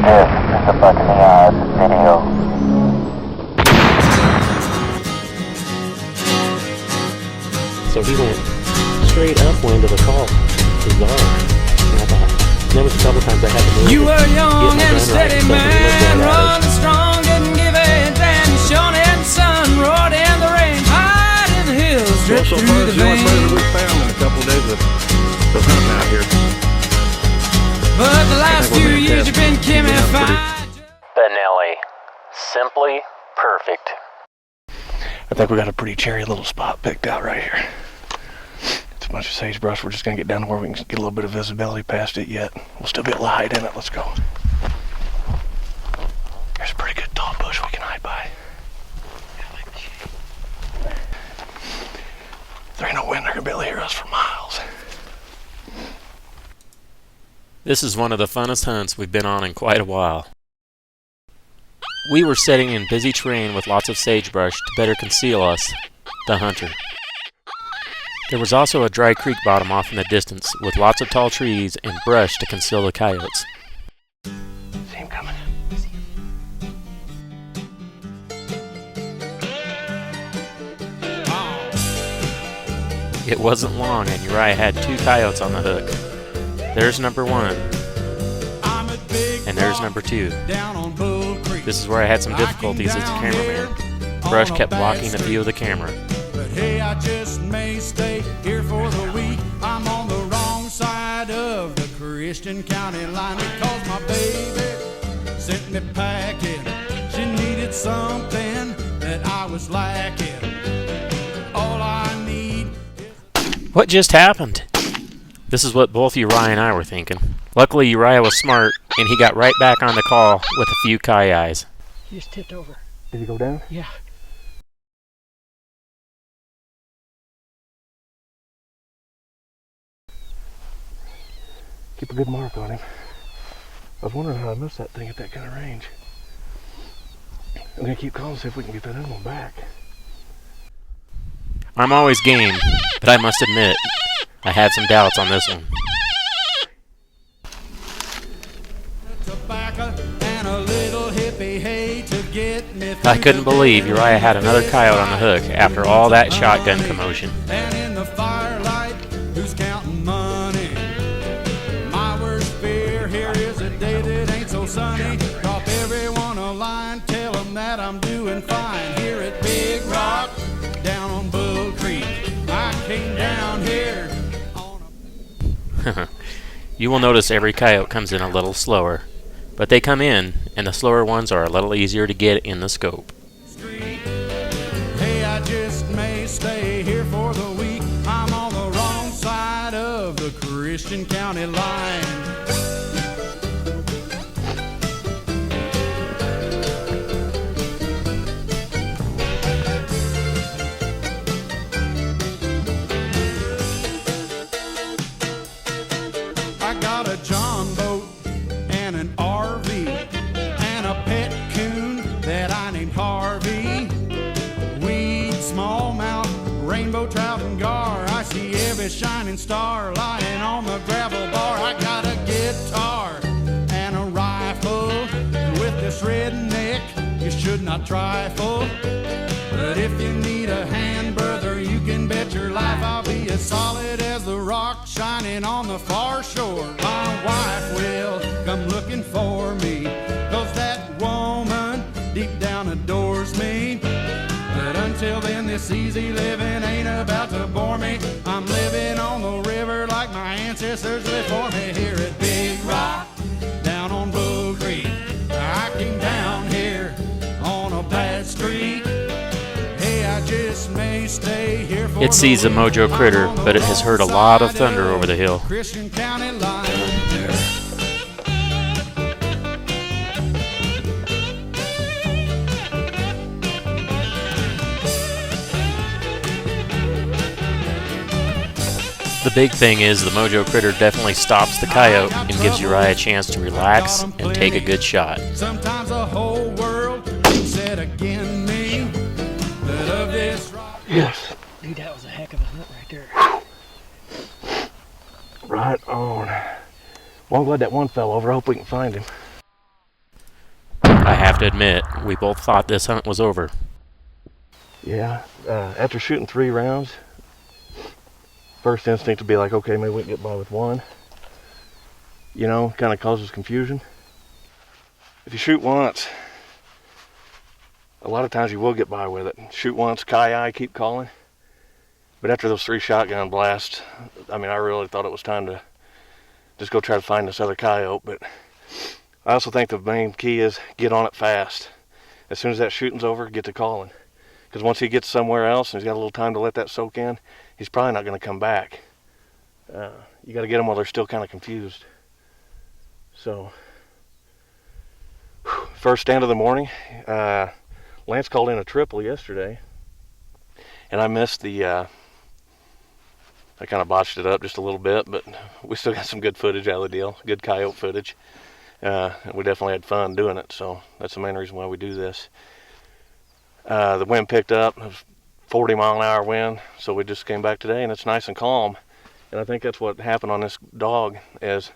This is the Buck in the Eyes video. So he went straight upwind of the call. Bizarre. And I thought, there was a couple times I had to move. You were young and a steady man, running strong, didn't give a damn. Shone in the sun, roared in the rain, hide in the hills, dripped so through far, the the only veins. player that we found in a couple of days of hunting out here. But the last few years you've been chemified. Benelli. Simply perfect. I think we got a pretty cherry little spot picked out right here. It's a bunch of sagebrush. We're just going to get down to where we can get a little bit of visibility past it yet. We'll still be able to hide in it. Let's go. There's a pretty good tall bush we can hide by. If there ain't no wind, they're going to be able to hear us for miles. This is one of the funnest hunts we've been on in quite a while. We were setting in busy terrain with lots of sagebrush to better conceal us, the hunter. There was also a dry creek bottom off in the distance with lots of tall trees and brush to conceal the coyotes. See him coming. It wasn't long and Uriah had 2 coyotes on the hook. There's number 1, and there's number 2. This is where I had some difficulties as a cameraman. Brush kept blocking the view of the camera. But hey, I just may stay here for the week. I'm on the wrong side of the Christian County line because my baby sent me packing. She needed something that I was lacking. All I need is... What just happened? This is what both Uriah and I were thinking. Luckily, Uriah was smart, and he got right back on the call with a few coyotes. He just tipped over. Did he go down? Yeah. Keep a good mark on him. I was wondering how I missed that thing at that kind of range. I'm going to keep calling to see if we can get that animal back. I'm always game, but I must admit, I had some doubts on this one. I couldn't believe Uriah had another coyote on the hook after all that shotgun commotion. And in the firelight, who's counting money? My worst fear here is a day that ain't so sunny. Drop everyone a line, tell them that I'm doing fine. Here at Big Rock, down on Bull Creek. I came down here on a... You will notice every coyote comes in a little slower, but they come in, and the slower ones are a little easier to get in the scope. Hey, I just may stay here for the week. I'm on the wrong side of the Christian County line. I got a John boat and an RV and a pet coon that I named Harvey. Weed, smallmouth, rainbow trout and gar. I see every shining star lying on the gravel bar. I got a guitar and a rifle. And with this redneck, you should not trifle. But if you need a hand, brother, you can bet your life I'll be as solid as the rock shining on the far shore. My wife will come looking for me, 'cause that woman deep down adores me. But until then, this easy living ain't about to bore me. I'm living on the river like my ancestors before me. Here at Big Rock, down on Bull Creek, I came down here on a bad streak. It sees a Mojo Critter, but it has heard a lot of thunder over the hill. Christian County line. The big thing is the Mojo Critter definitely stops the coyote and gives Uriah a chance to relax and take a good shot. Sometimes the whole world is set against me. But of this rock. Yes. Dude, that was a heck of a hunt right there. Right on. Well, I'm glad that one fell over. I hope we can find him. I have to admit, we both thought this hunt was over. Yeah, after shooting 3 rounds, first instinct to be like, okay, maybe we can get by with one. You know, kind of causes confusion. If you shoot once, a lot of times you will get by with it. Shoot once, coyote, keep calling. But after those 3 shotgun blasts, I mean, I really thought it was time to just go try to find this other coyote. But I also think the main key is get on it fast. As soon as that shooting's over, get to calling. Because once he gets somewhere else and he's got a little time to let that soak in, he's probably not going to come back. You got to get them while they're still kind of confused. So, first stand of the morning, Lance called in a triple yesterday, and I missed the, I kind of botched it up just a little bit, but we still got some good footage out of the deal, good coyote footage. And we definitely had fun doing it, so that's the main reason why we do this. The wind picked up, it was 40-mile-an-hour wind, so we just came back today, and it's nice and calm. And I think that's what happened on this dog, is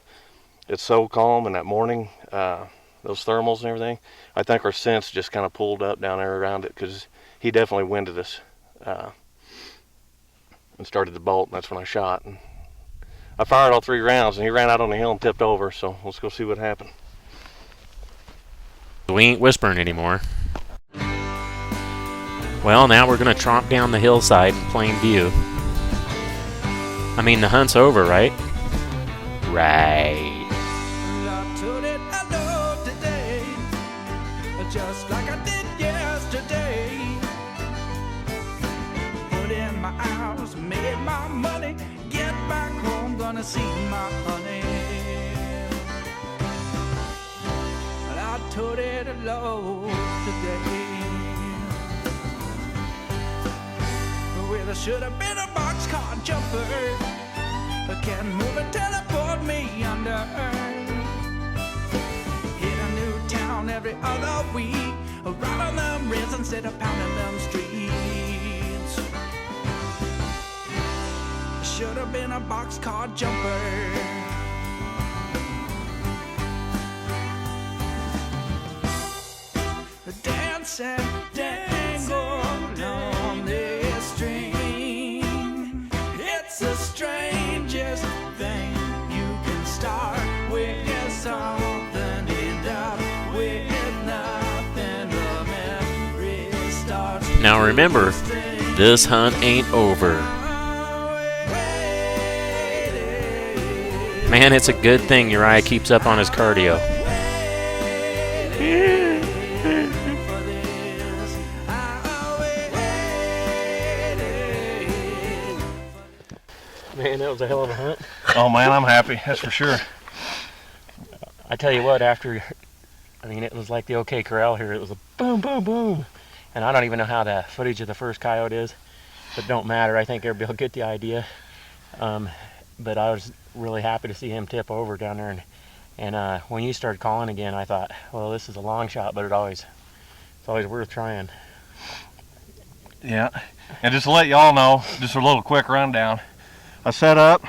it's so calm in that morning, those thermals and everything. I think our scents just kind of pulled up down there around it, because he definitely winded us and started to bolt, and that's when I shot. And I fired all 3 rounds, and he ran out on the hill and tipped over, so let's go see what happened. We ain't whispering anymore. Well, now we're going to tromp down the hillside in plain view. I mean, the hunt's over, right? Right. I told it hello today, just like I did yesterday. Put in my hours, made my money, get back home, gonna see my honey. I told it hello today. Well, I should have been a boxcar jumper. I can't move and teleport me under. Hit a new town every other week. Right on them rails instead of pounding them streets. I should have been a boxcar jumper. Dance and dangle on this string. It's the strangest thing. You can start with something, end up with nothing. The memory starts. Now remember, this hunt ain't over. Man, it's a good thing Uriah keeps up on his cardio. Man, that was a hell of a hunt. Oh man, I'm happy, that's for sure. I tell you what, after, I mean, it was like the OK Corral here. It was a boom, boom, boom. And I don't even know how the footage of the first coyote is, but don't matter. I think everybody will get the idea. But I was really happy to see him tip over down there. And when you started calling again, I thought, well, this is a long shot, but it's always worth trying. Yeah, and just to let y'all know, just a little quick rundown. I set up,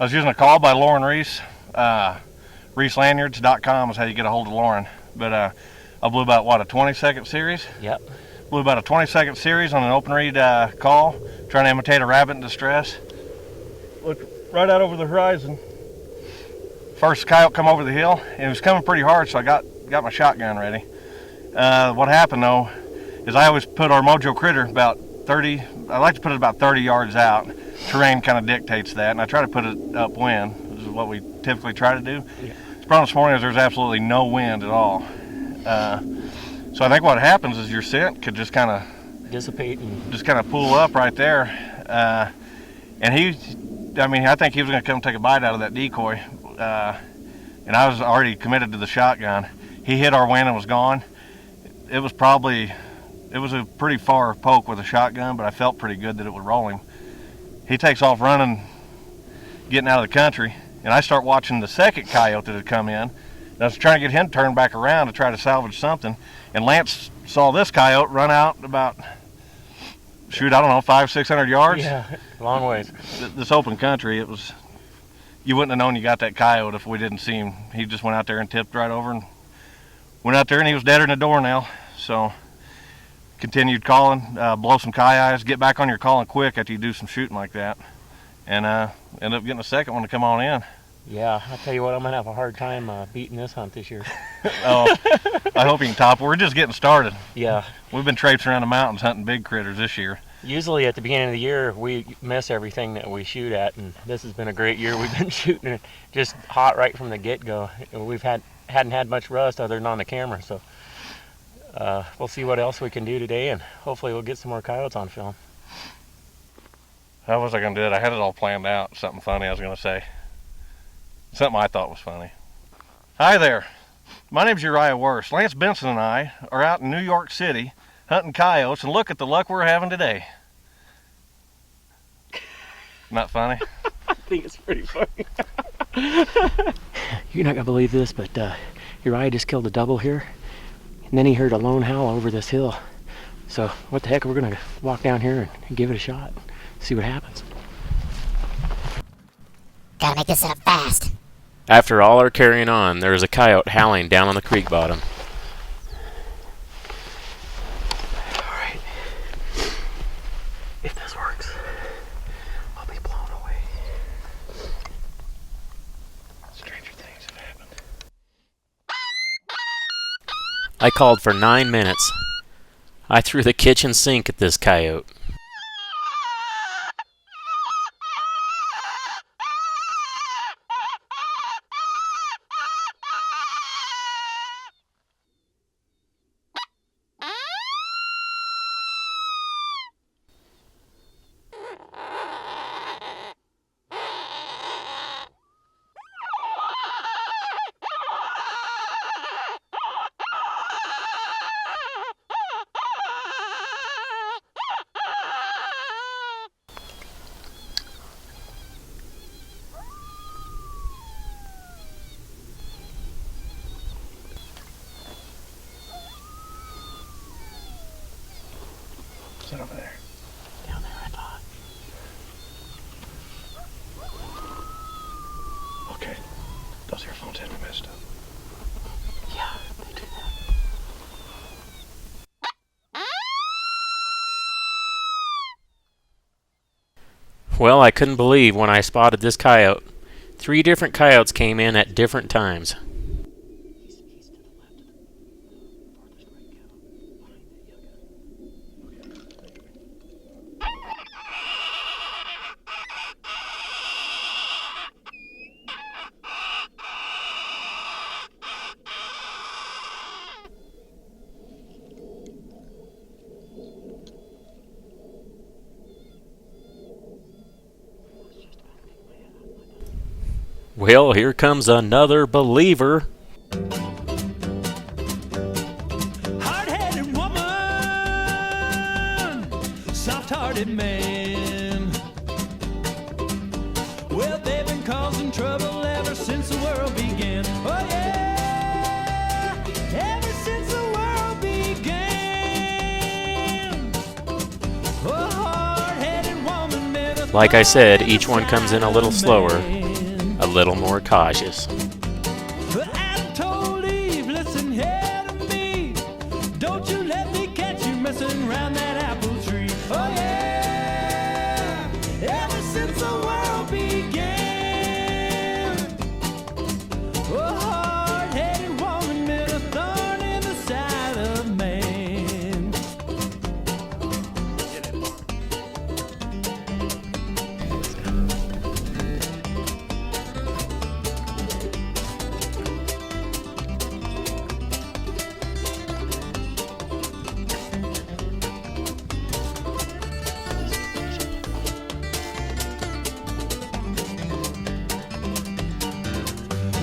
I was using a call by Lauren Reese. ReeseLanyards.com is how you get a hold of Lauren. But I blew about, what, a 20-second series? Yep. Blew about a 20-second series on an open read call, trying to imitate a rabbit in distress. Look right out over the horizon. First coyote come over the hill, and it was coming pretty hard, so I got my shotgun ready. What happened, though, is I always put our Mojo Critter about 30, I like to put it about 30 yards out. Terrain kind of dictates that, and I try to put it upwind. This is what we typically try to do. Yeah. The problem this morning is there's absolutely no wind at all. So I think what happens is your scent could just kind of Dissipate and just kind of pull up right there. And I think he was going to come take a bite out of that decoy. And I was already committed to the shotgun. He hit our wind and was gone. It was a pretty far poke with a shotgun, but I felt pretty good that it would roll him. He takes off running, getting out of the country, and I start watching the second coyote that had come in. And I was trying to get him turned back around to try to salvage something. And Lance saw this coyote run out about, 500-600 yards. yeah, long ways. This open country, you wouldn't have known you got that coyote if we didn't see him. He just went out there and tipped right over, and Went out there and he was deader than a doornail. So continued calling, blow some coyotes, get back on your calling quick after you do some shooting like that. And end up getting a second one to come on in. Yeah, I tell you what, I'm gonna have a hard time beating this hunt this year. Oh, I hope you can top it. We're just getting started. Yeah. We've been traipsing around the mountains hunting big critters this year. Usually at the beginning of the year, we miss everything that we shoot at, and this has been a great year. We've been shooting it just hot right from the get-go. We've hadn't had much rust other than on the camera, so we'll see what else we can do today, and hopefully we'll get some more coyotes on film. How was I going to do it? I had it all planned out. Something funny I was going to say. Something I thought was funny. Hi there. My name's Uriah Wurst. Lance Benson and I are out in New York City hunting coyotes, and look at the luck we're having today. Not funny? I think it's pretty funny. You're not going to believe this, but Uriah just killed a double here, and then he heard a lone howl over this hill. So what the heck, we're going to walk down here and give it a shot, see what happens. Gotta make this setup fast. After all our carrying on, there was a coyote howling down on the creek bottom. Alright. If this works, I'll be blown away. Stranger things have happened. I called for 9 minutes. I threw the kitchen sink at this coyote. Sit over there. Down there, I thought. Okay. Those earphones had me messed up. Yeah, they do that. Well, I couldn't believe when I spotted this coyote. 3 different coyotes came in at different times. Well, here comes another believer. Hard-headed woman, soft-hearted man. Well, they've been causing trouble ever since the world began. Oh yeah, ever since the world began. Oh, hard-headed woman, man. Like I said, each one comes in a little slower, a little more cautious. Adam told Eve, listen here to me. Don't you let me catch you messing around that apple tree. Oh yeah, ever since the world began. Oh, hard-headed woman been a thorn in the side of man.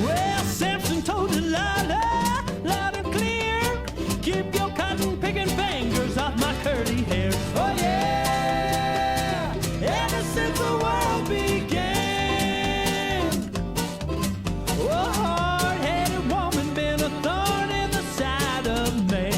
Well, Samson told Delilah, loud and clear, keep your cotton picking fingers off my curly hair. Oh yeah, ever since the world began. Oh, hard-headed woman been a thorn in the side of man.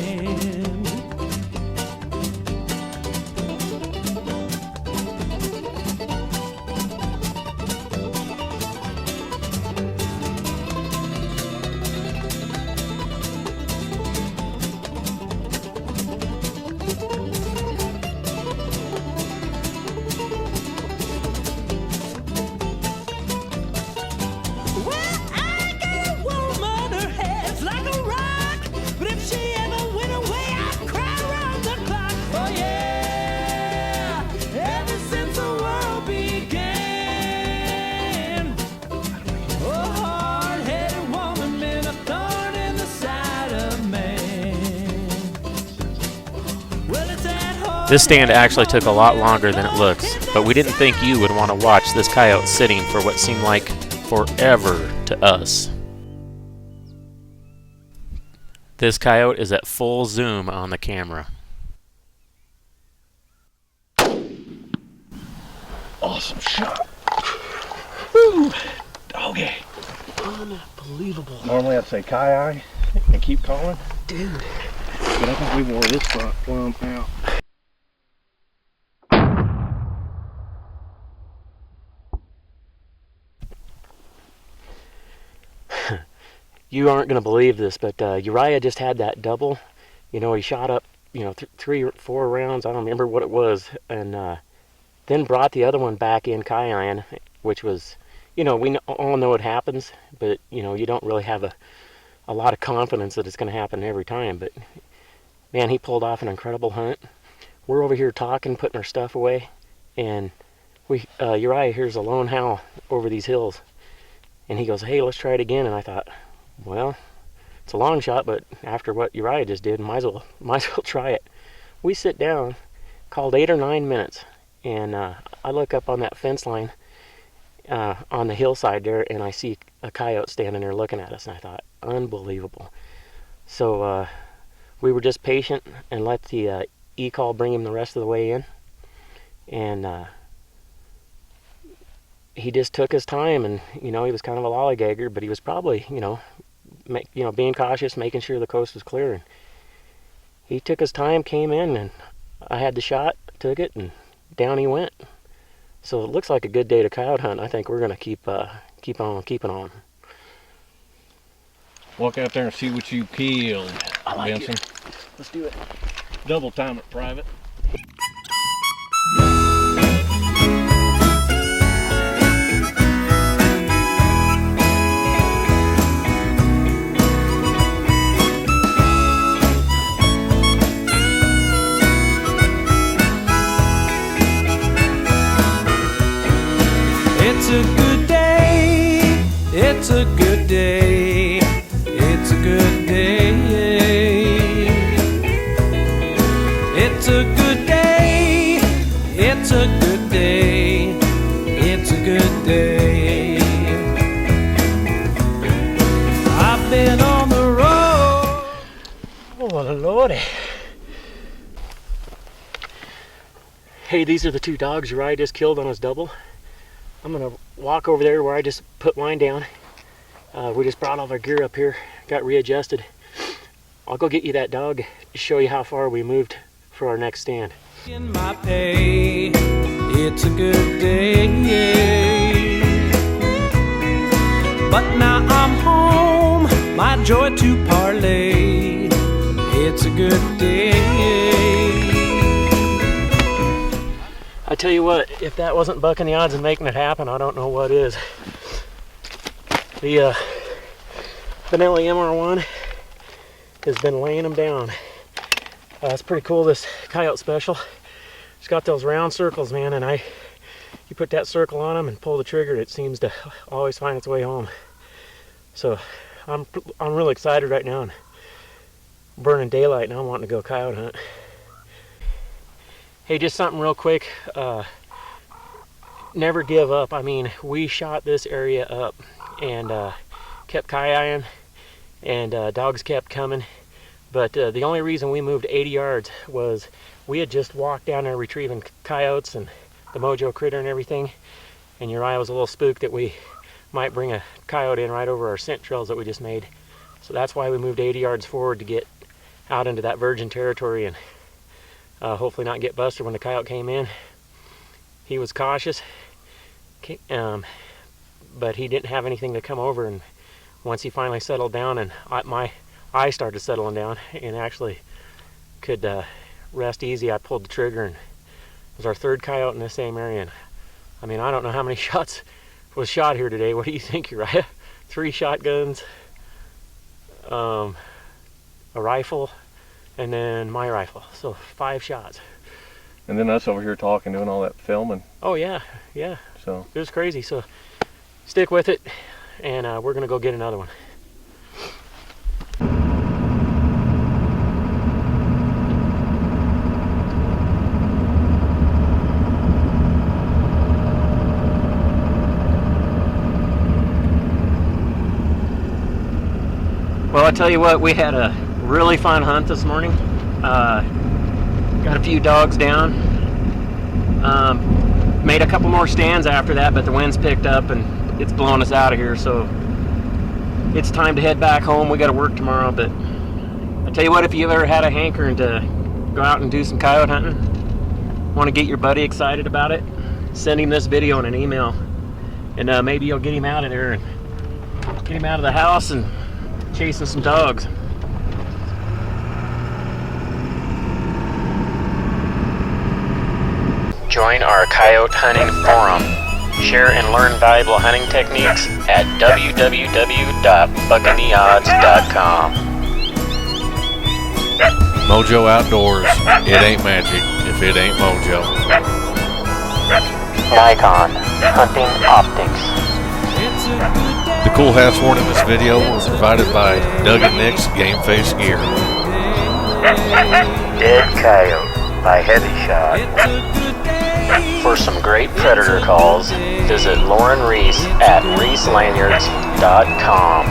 This stand actually took a lot longer than it looks, but we didn't think you would want to watch this coyote sitting for what seemed like forever to us. This coyote is at full zoom on the camera. Awesome shot. Woo! Doggy. Unbelievable. Normally I'd say coyote and keep calling. Dude. But I think we wore this front plumb out. You aren't going to believe this, but Uriah just had that double. You know, he shot up, 3 or 4 rounds. I don't remember what it was. And then brought the other one back in Cayenne, which was, we all know it happens, but, you don't really have a lot of confidence that it's going to happen every time. But, man, he pulled off an incredible hunt. We're over here talking, putting our stuff away, and Uriah hears a lone howl over these hills. And he goes, hey, let's try it again. And I thought, well, it's a long shot, but after what Uriah just did, might as well try it. We sit down, called 8 or 9 minutes, and I look up on that fence line on the hillside there, and I see a coyote standing there looking at us, and I thought, unbelievable. So we were just patient and let the e-call bring him the rest of the way in, and he just took his time, and he was kind of a lollygagger, but he was probably being cautious, making sure the coast was clear. And he took his time, came in, and I had the shot, took it, and down he went. So it looks like a good day to coyote hunt. I think we're gonna keep on keeping on. Walk out there and see what you killed, Benson. Let's do it. Double time it private. It's a good day, it's a good day, it's a good day. It's a good day, it's a good day, it's a good day. I've been on the road. Oh, Lordy. Hey, these are the 2 dogs Uriah just killed on his double. I'm gonna walk over there where I just put mine down. We just brought all of our gear up here, got readjusted. I'll go get you that dog to show you how far we moved for our next stand. In my pay, it's a good day. But now I'm home, my joy to parlay. It's a good day. I tell you what, if that wasn't bucking the odds and making it happen, I don't know what is. The Benelli MR1 has been laying them down. It's pretty cool, this coyote special. It's got those round circles, man, and you put that circle on them and pull the trigger, it seems to always find its way home. So I'm really excited right now, and burning daylight, and I'm wanting to go coyote hunt. Hey, just something real quick. Never give up. I mean, we shot this area up and kept kayaking, and dogs kept coming. But the only reason we moved 80 yards was we had just walked down there retrieving coyotes and the Mojo Critter and everything. And Uriah was a little spooked that we might bring a coyote in right over our scent trails that we just made. So that's why we moved 80 yards forward to get out into that virgin territory and hopefully not get busted when the coyote came in. He was cautious, but he didn't have anything to come over, and once he finally settled down and my eye started settling down and actually could rest easy, I pulled the trigger, and it was our 3rd coyote in the same area. And I mean, I don't know how many shots was shot here today. What do you think, Uriah? 3 shotguns, a rifle, and then my rifle. So 5 shots. And then us over here talking, doing all that filming. Oh yeah. So it was crazy. So stick with it, and we're gonna go get another one. tell you what, we had a really fun hunt this morning. Got a few dogs down. Made a couple more stands after that, but the wind's picked up and it's blowing us out of here, so it's time to head back home. We got to work tomorrow, but I tell you what, if you've ever had a hankering to go out and do some coyote hunting, want to get your buddy excited about it, send him this video in an email, and maybe you'll get him out of there and get him out of the house and chasing some dogs. Join our coyote hunting forum. Share and learn valuable hunting techniques at www.buckingtheodds.com. Mojo Outdoors. It ain't magic if it ain't Mojo. Nikon Hunting Optics. The cool hats worn in this video were provided by Doug and Nick's Game Face Gear. Dead Coyote by Heavy Shot. For some great predator calls, visit Lauren Reese at reeselanyards.com.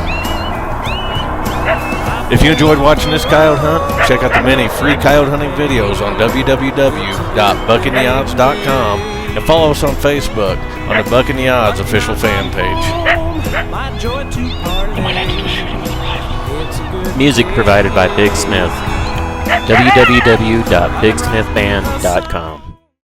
If you enjoyed watching this coyote hunt, check out the many free coyote hunting videos on www.buckingtheodds.com and follow us on Facebook on the Buck and the Odds official fan page. Music provided by Big Smith. www.bigsmithband.com.